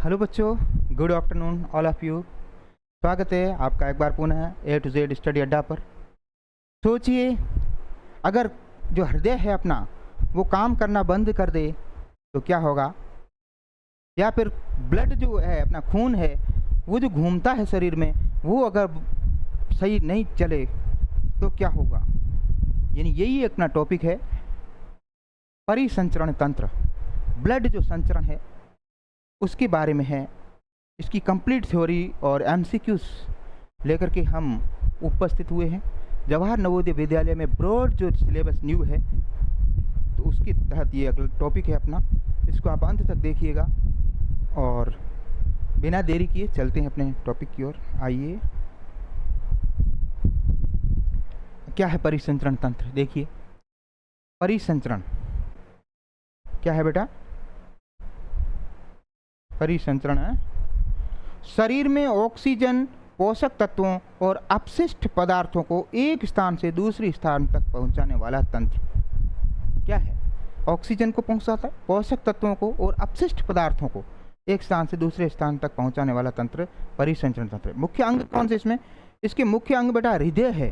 Hello बच्चों, good afternoon all of you. स्वागत है आपका एक बार पुनः ए टू जेड स्टडी अड्डा पर। सोचिए, अगर जो हृदय है अपना वो काम करना बंद कर दे तो क्या होगा, या फिर ब्लड जो है अपना खून है वो जो घूमता है शरीर में वो अगर सही नहीं चले तो क्या होगा। यानी यही अपना टॉपिक है, परिसंचरण तंत्र। ब्लड जो संचरण है उसके बारे में है। इसकी कंप्लीट थ्योरी और एमसीक्यूज लेकर के हम उपस्थित हुए हैं। जवाहर नवोदय विद्यालय में ब्रॉड जो सिलेबस न्यू है तो उसके तहत ये अगला टॉपिक है अपना। इसको आप अंत तक देखिएगा और बिना देरी किए चलते हैं अपने टॉपिक की ओर। आइए, क्या है परिसंचरण तंत्र। देखिए, परिसंचरण क्या है बेटा। परिसंचरण है शरीर में ऑक्सीजन, पोषक तत्वों और अपशिष्ट पदार्थों को एक स्थान से दूसरे स्थान तक पहुंचाने वाला तंत्र। क्या है? ऑक्सीजन को पहुंचाता है, पोषक तत्वों को और अपशिष्ट पदार्थों को एक स्थान से दूसरे स्थान तक पहुंचाने वाला तंत्र परिसंचरण तंत्र। मुख्य अंग कौन से इसमें? इसके मुख्य अंग बेटा हृदय है,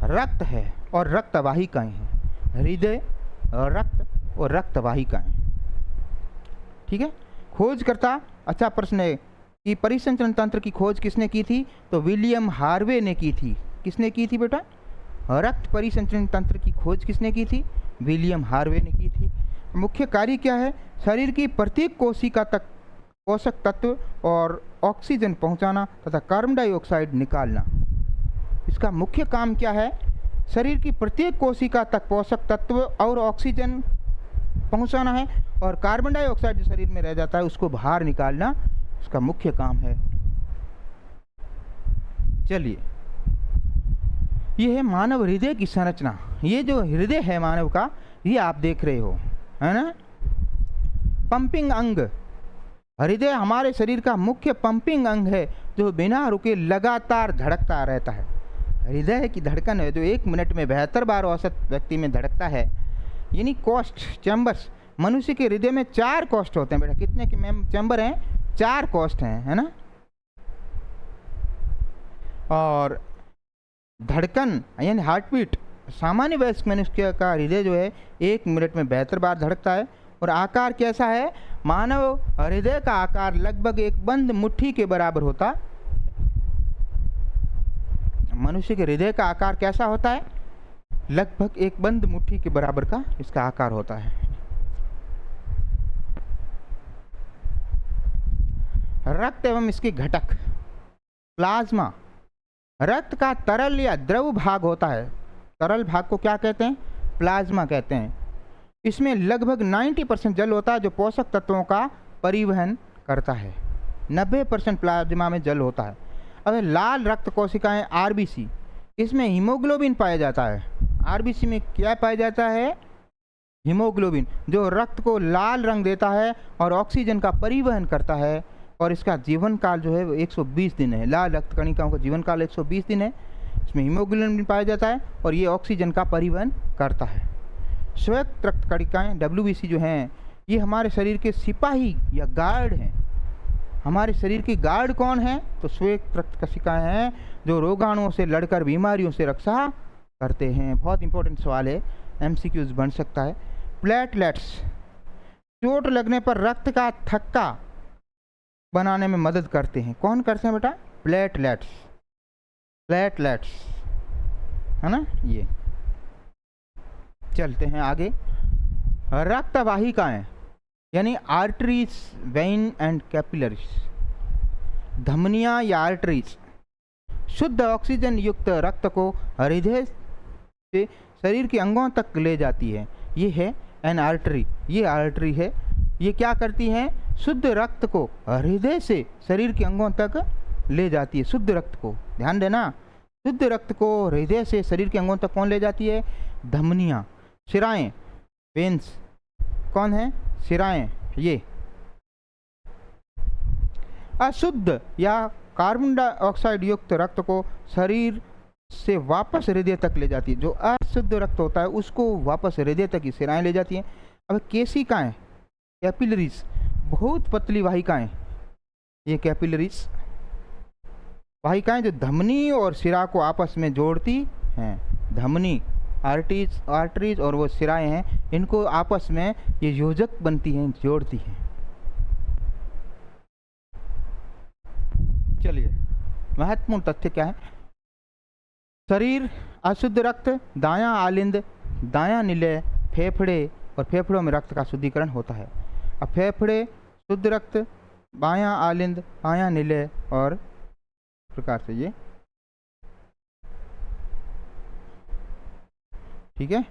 रक्त है और रक्तवाहिकाएं हैं। हृदय, रक्त और रक्तवाहिकाएं। ठीक है। खोजकर्ता, अच्छा प्रश्न है कि परिसंचरण तंत्र की खोज किसने की थी? तो विलियम हार्वे ने की थी। किसने की थी बेटा? रक्त परिसंचरण तंत्र की खोज किसने की थी? विलियम हार्वे ने की थी। मुख्य कार्य क्या है? शरीर की प्रत्येक कोशिका तक पोषक तत्व और ऑक्सीजन पहुंचाना तथा कार्बन डाइऑक्साइड निकालना। इसका मुख्य काम क्या है? शरीर की प्रत्येक कोशिका तक पोषक तत्व और ऑक्सीजन पहुंचाना है और कार्बन डाइऑक्साइड जो शरीर में रह जाता है उसको बाहर निकालना इसका मुख्य काम है। चलिए, ये है मानव हृदय की संरचना। ये जो हृदय है मानव का, ये आप देख रहे हो, है ना। पंपिंग अंग, हृदय हमारे शरीर का मुख्य पंपिंग अंग है जो बिना रुके लगातार धड़कता रहता है। हृदय की धड़कन है जो 1 मिनट में 72 बार औसत व्यक्ति में धड़कता है। यानी कोस्ट चैम्बर्स, मनुष्य के हृदय में 4 कोष्ठ होते हैं बेटा। कितने के चैम्बर हैं? 4 कोष्ठ हैं, है ना। और धड़कन यानी हार्ट बीट, सामान्य वयस्क मनुष्य का हृदय जो है 1 मिनट में 72 बार धड़कता है। और आकार कैसा है? मानव हृदय का आकार लगभग एक बंद मुट्ठी के बराबर होता। मनुष्य के हृदय का आकार कैसा होता है? लगभग एक बंद मुट्ठी के बराबर का इसका आकार होता है। रक्त एवं इसके घटक। प्लाज्मा रक्त का तरल या द्रव भाग होता है। तरल भाग को क्या कहते हैं? प्लाज्मा कहते हैं। इसमें लगभग 90% जल होता है जो पोषक तत्वों का परिवहन करता है। 90% प्लाज्मा में जल होता है। अब लाल रक्त कोशिकाएं आरबीसी, इसमें हीमोग्लोबिन पाया जाता है। आरबीसी में क्या पाया जाता है? हीमोग्लोबिन, जो रक्त को लाल रंग देता है और ऑक्सीजन का परिवहन करता है। और इसका जीवन काल जो है वो 120 दिन है। लाल रक्त कणिकाओं का जीवन काल 120 दिन है। इसमें हीमोग्लोबिन पाया जाता है और ये ऑक्सीजन का परिवहन करता है। श्वेत रक्त कणिकाएं डब्ल्यूबीसी जो हैं, ये हमारे शरीर के सिपाही या गार्ड हैं। हमारे शरीर की गार्ड कौन है? तो श्वेत रक्त कशिकाएं हैं जो रोगाणुओं से लड़कर बीमारियों से रक्षा करते हैं। बहुत इंपॉर्टेंट सवाल है, एमसीक्यूज बन सकता है। प्लेटलेट्स, चोट लगने पर रक्त का थक्का बनाने में मदद करते हैं। कौन करते हैं बेटा? प्लेटलेट्स। प्लेटलेट्स, है ना। ये चलते हैं आगे। रक्तवाहिकाएं यानी आर्टरीज, वेन एंड कैपिलरीज। धमनियां या आर्टरीज शुद्ध ऑक्सीजन युक्त रक्त को हृदय से शरीर के अंगों तक ले जाती है। ये है एन आर्टरी। ये आर्टरी है, ये क्या करती हैं? शुद्ध रक्त को हृदय से शरीर के अंगों तक ले जाती है। शुद्ध रक्त को, ध्यान देना, शुद्ध रक्त को हृदय से शरीर के अंगों तक कौन ले जाती है? धमनियां। शिराएं, वेन्स, कौन है? शिराएं। ये अशुद्ध या कार्बन डाइऑक्साइड युक्त रक्त को शरीर से वापस हृदय तक ले जाती है। जो अशुद्ध रक्त होता है उसको वापस हृदय तक ही शिराएं ले जाती हैं। अब केशिकाएं, कैपिलरीज, बहुत पतली वाहिकाएं, ये कैपिलरीज वाहिकाएं जो धमनी और सिरा को आपस में जोड़ती हैं। धमनी आर्टरीज और वो सिराएं हैं, इनको आपस में ये योजक बनती हैं, जोड़ती हैं। चलिए, महत्वपूर्ण तथ्य क्या है? शरीर अशुद्ध रक्त, दायां आलिंद, दायां निलय, फेफड़े, और फेफड़ों में रक्त का शुद्धिकरण होता है। अब फेफड़े शुद्ध रक्त, बायां आलिंद, बायां निलय, और प्रकार से ये ठीक है।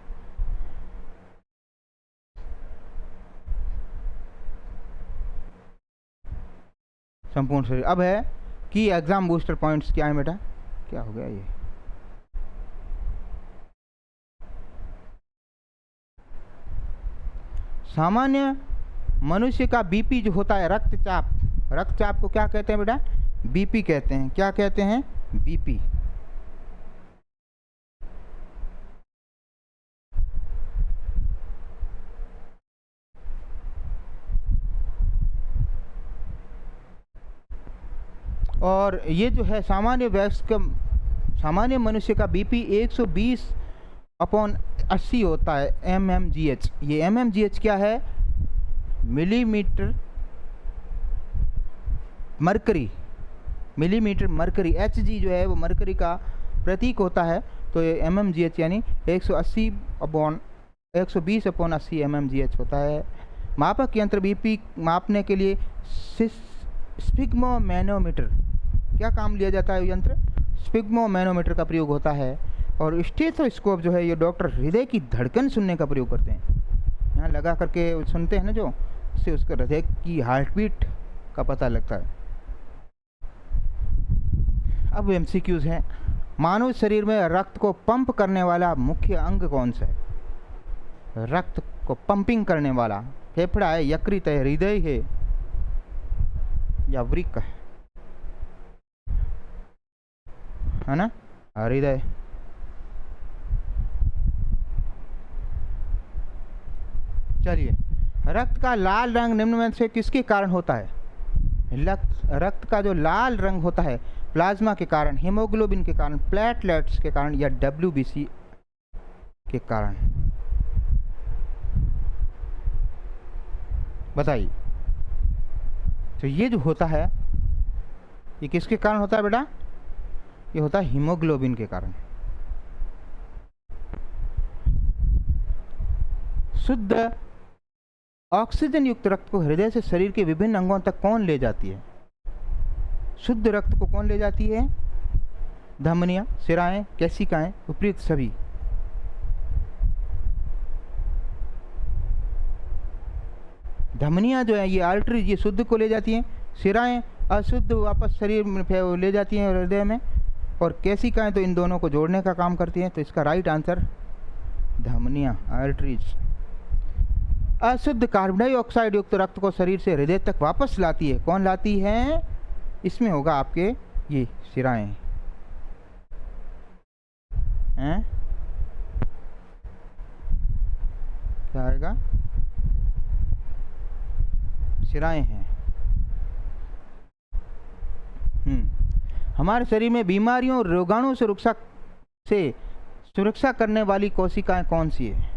संपूर्ण शरीर। अब है कि एग्जाम बूस्टर पॉइंट्स क्या है बेटा? क्या हो गया ये? सामान्य मनुष्य का बीपी जो होता है, रक्तचाप, रक्तचाप को क्या कहते हैं बेटा? बीपी कहते हैं। क्या कहते हैं? बीपी। और ये जो है सामान्य मनुष्य का बीपी 120/80 होता है, mmGh। ये mmGh क्या है? Millimetre mercury, millimetre mercury. Hg जो है वो मरकरी का प्रतीक होता है, तो ये mmGh यानी 120/80 mmGh होता है। मापक यंत्र बीपी मापने के लिए स्फिग्मोमैनोमीटर, क्या काम लिया जाता है? यंत्र स्फिग्मोमैनोमीटर का प्रयोग होता है। और स्टेथोस्कोप जो है ये डॉक्टर हृदय की धड़कन सुनने का प्रयोग करते हैं। यहाँ लगा करके सुनते हैं ना जो, उससे उसका हृदय की हार्टबीट का पता लगता है। अब एमसीक्यूज हैं। मानव शरीर में रक्त को पंप करने वाला मुख्य अंग कौन सा है? रक्त को पंपिंग करने वाला फेफड़ा है, यकृत है, हृदय है, या वृक्क है ना? हृदय। चलिए, रक्त का लाल रंग निम्न में से किसके कारण होता है? रक्त का जो लाल रंग होता है प्लाज्मा के कारण, हीमोग्लोबिन के कारण, प्लेटलेट्स के कारण, या WBC के कारण? बताइए। तो ये जो होता है ये किसके कारण होता है बेटा? ये होता है हीमोग्लोबिन के कारण। शुद्ध ऑक्सीजन युक्त रक्त को हृदय से शरीर के विभिन्न अंगों तक कौन ले जाती है? शुद्ध रक्त को कौन ले जाती है? धमनियां, सिराएं, केशिकाएं, उपयुक्त सभी। धमनियां जो है ये आर्टरीज, ये शुद्ध को ले जाती हैं। सिराएं अशुद्ध वापस शरीर में ले जाती हैं हृदय में। और केशिकाएं तो इन दोनों को जोड़ने का काम करती हैं। तो इसका राइट आंसर धमनियां, आर्टरीज। अशुद्ध कार्बन डाइऑक्साइड युक्त रक्त को शरीर से हृदय तक वापस लाती है, कौन लाती है? इसमें होगा आपके ये सिराएं हैं। क्या आएगा? सिराएं हैं। हमारे शरीर में बीमारियों और रोगाणु से सुरक्षा करने वाली कोशिकाएं कौन सी है?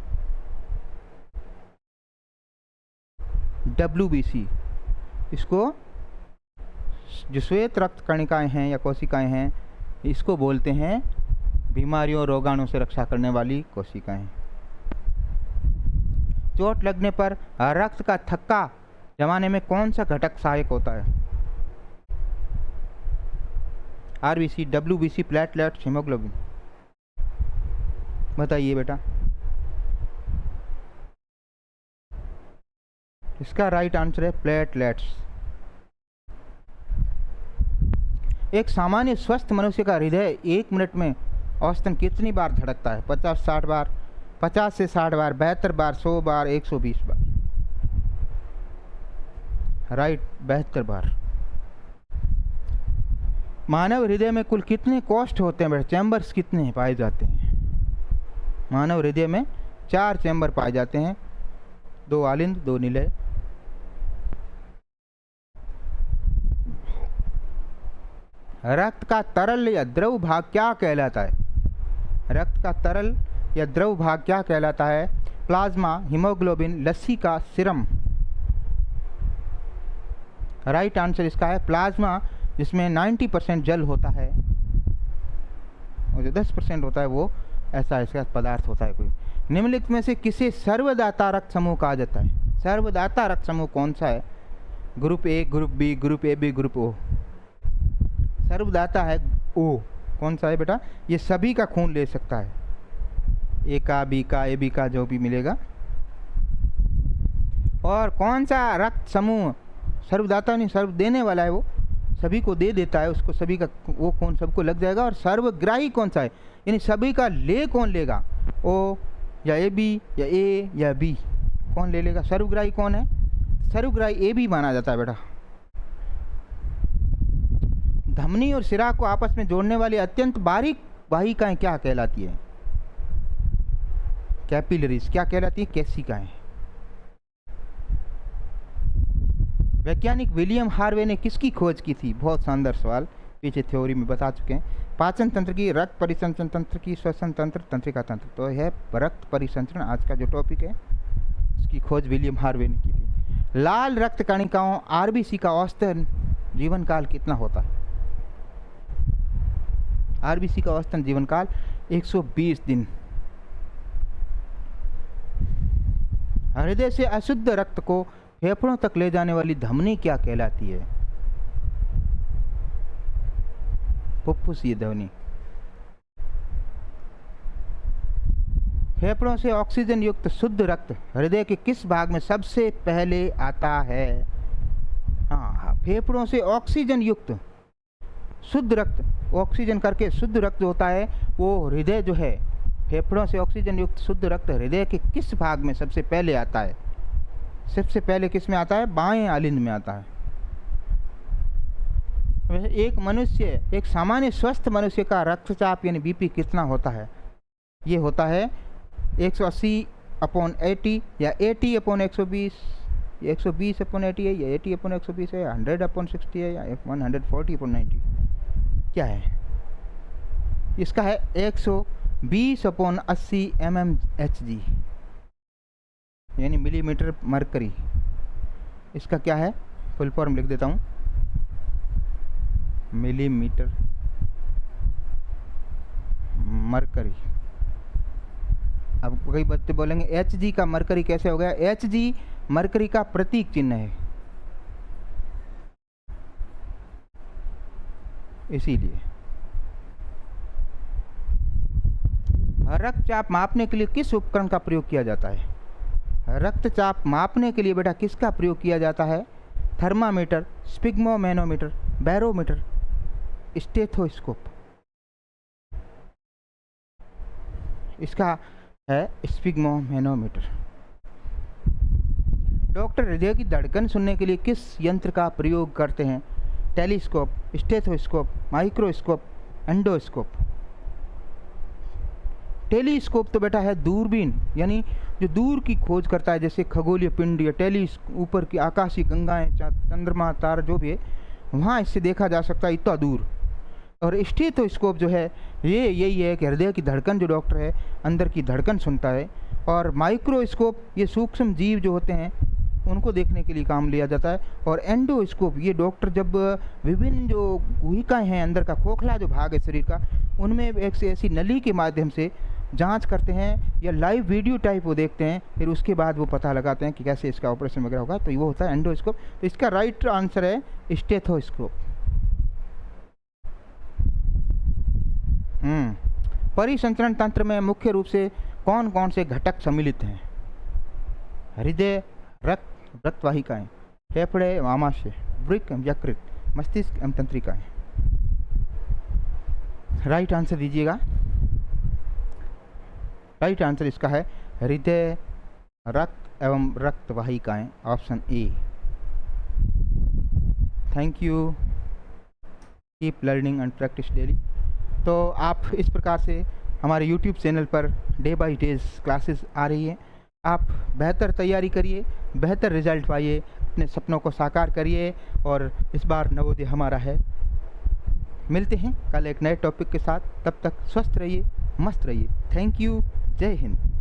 WBC। इसको जो श्वेत रक्त कणिकाएं हैं या कोशिकाएं हैं, इसको बोलते हैं बीमारियों और रोगाणु से रक्षा करने वाली कोशिकाएं। चोट लगने पर रक्त का थक्का जमाने में कौन सा घटक सहायक होता है? RBC, WBC, platelets, haemoglobin. बताइए बेटा। इसका राइट आंसर है प्लेटलेट्स। एक सामान्य स्वस्थ मनुष्य का हृदय 1 मिनट में औसतन कितनी बार धड़कता है? 50-60 बार, 50 से 60 बार, 72 बार, 100 बार, 120 बार? राइट, 72 बार। मानव हृदय में कुल कितने कोष्ठ होते हैं? चैम्बर्स कितने पाए जाते हैं? मानव हृदय में 4 चैम्बर पाए जाते हैं, 2 आलिंद, 2 निलय। रक्त का तरल या द्रव भाग क्या कहलाता है? रक्त का तरल या द्रव भाग क्या कहलाता है? प्लाज्मा, हीमोग्लोबिन, लस्सी का सीरम। राइट आंसर इसका है प्लाज्मा, जिसमें 90% जल होता है और जो 10% होता है वो ऐसा इसका पदार्थ होता है कोई। निम्नलिखित में से किसे सर्वदाता रक्त समूह कहा जाता है? सर्वदाता रक्त समूह कौन सा है? Group A, group B, group A B, group O. सर्वदाता है ओ। कौन सा है बेटा? ये सभी का खून ले सकता है, ए का, बी का, ए बी का, जो भी मिलेगा। और कौन सा रक्त समूह सर्वदाता नहीं, सर्व देने वाला है, वो सभी को दे देता है, उसको सभी का वो खून सबको लग जाएगा। और सर्वग्राही कौन सा है, यानी सभी का ले कौन लेगा? ओ या ए बी या ए या बी, कौन ले लेगा? सर्वग्राही कौन है? सर्वग्राही ए बी माना जाता है बेटा। धमनी और सिरा को आपस में जोड़ने वाली अत्यंत बारीक वाहिकाएं क्या कहलाती है? कैपिलरीज क्या कहलाती है? केशिकाएं। वैज्ञानिक विलियम हार्वे ने किसकी खोज की थी? बहुत शानदार सवाल, पीछे थ्योरी में बता चुके हैं। पाचन तंत्र की, रक्त परिसंचरण तंत्र की, श्वसन तंत्र, तंत्रिका तंत्र। तो है रक्त परिसंचरण आज का जो टॉपिक है, उसकी खोज विलियम हार्वे ने की थी। लाल रक्त कणिकाओं आरबीसी का औसतन जीवन काल कितना होता है? आरबीसी का औसतन जीवन काल 120 दिन। हृदय से अशुद्ध रक्त को फेफड़ों तक ले जाने वाली धमनी क्या कहलाती है? फुफ्फुसीय ध्वनि। फेफड़ों से ऑक्सीजन युक्त शुद्ध रक्त हृदय के किस भाग में सबसे पहले आता है? हाँ, फेफड़ों से ऑक्सीजन युक्त शुद्ध रक्त, ऑक्सीजन करके शुद्ध रक्त होता है वो हृदय जो है, फेफड़ों से ऑक्सीजन युक्त शुद्ध रक्त हृदय के किस भाग में सबसे पहले आता है? सबसे पहले किस में आता है? बाएं आलिंद में आता है। एक मनुष्य, एक सामान्य स्वस्थ मनुष्य का रक्तचाप यानी बीपी कितना होता है? ये होता है 180/80 या 80/120, 120/80 है या 80/120 है, 100/60 है या 140/90? क्या है इसका? है 120/80 mmHg यानी मिलीमीटर मरकरी। इसका क्या है? फुल फॉर्म लिख देता हूँ, मिलीमीटर मरकरी। अब कई बच्चे बोलेंगे Hg का मरकरी कैसे हो गया? Hg मरकरी का प्रतीक चिन्ह है, इसीलिए। रक्तचाप मापने के लिए किस उपकरण का प्रयोग किया जाता है? रक्तचाप मापने के लिए बेटा किसका प्रयोग किया जाता है? Thermometer, sphygmomanometer, barometer, stethoscope. इसका है स्पिग्मोमेनोमीटर। डॉक्टर हृदय की धड़कन सुनने के लिए किस यंत्र का प्रयोग करते हैं? Telescope, stethoscope, microscope, endoscope. Telescope तो बेटा है दूरबीन, यानी जो दूर की खोज करता है, जैसे खगोलीय पिंड या ऊपर की आकाशीय गंगाएं, चंद्रमा, तारा जो भी है, वहाँ इससे देखा जा सकता है इतना दूर। और स्टेथोस्कोप जो है ये यही है कि हृदय की धड़कन, जो डॉक्टर है अंदर की धड़कन सुनता है। और माइक्रोस्कोप ये सूक्ष्म जीव जो होते हैं उनको देखने के लिए काम लिया जाता है। और एंडोस्कोप ये डॉक्टर जब विभिन्न जो गुहिकाएँ हैं, अंदर का खोखला जो भाग है शरीर का, उनमें एक से ऐसी नली के माध्यम से जांच करते हैं या लाइव वीडियो टाइप वो देखते हैं, फिर उसके बाद वो पता लगाते हैं कि कैसे इसका ऑपरेशन वगैरह होगा। तो वो होता है एंडोस्कोप। तो इसका राइट आंसर है स्टेथोस्कोप। परिसंचरण तंत्र में मुख्य रूप से कौन कौन से घटक सम्मिलित हैं? हृदय, रक्त, रक्तवाहिकाएं, फेफड़े एवं आमाशय, वृक्क एवं यकृत, मस्तिष्क एवं तंत्रिकाएं। राइट आंसर दीजिएगा। राइट आंसर इसका है हृदय, रक्त एवं रक्तवाहिकाएं, option A. Thank you. Keep learning and practice daily. तो आप इस प्रकार से हमारे यूट्यूब चैनल पर डे बाय डेज क्लासेस आ रही हैं। आप बेहतर तैयारी करिए, बेहतर रिजल्ट पाइए, अपने सपनों को साकार करिए। और इस बार नवोदय हमारा है मिलते हैं कल एक नए टॉपिक के साथ। तब तक स्वस्थ रहिए, मस्त रहिए। Thank you. जय हिंद।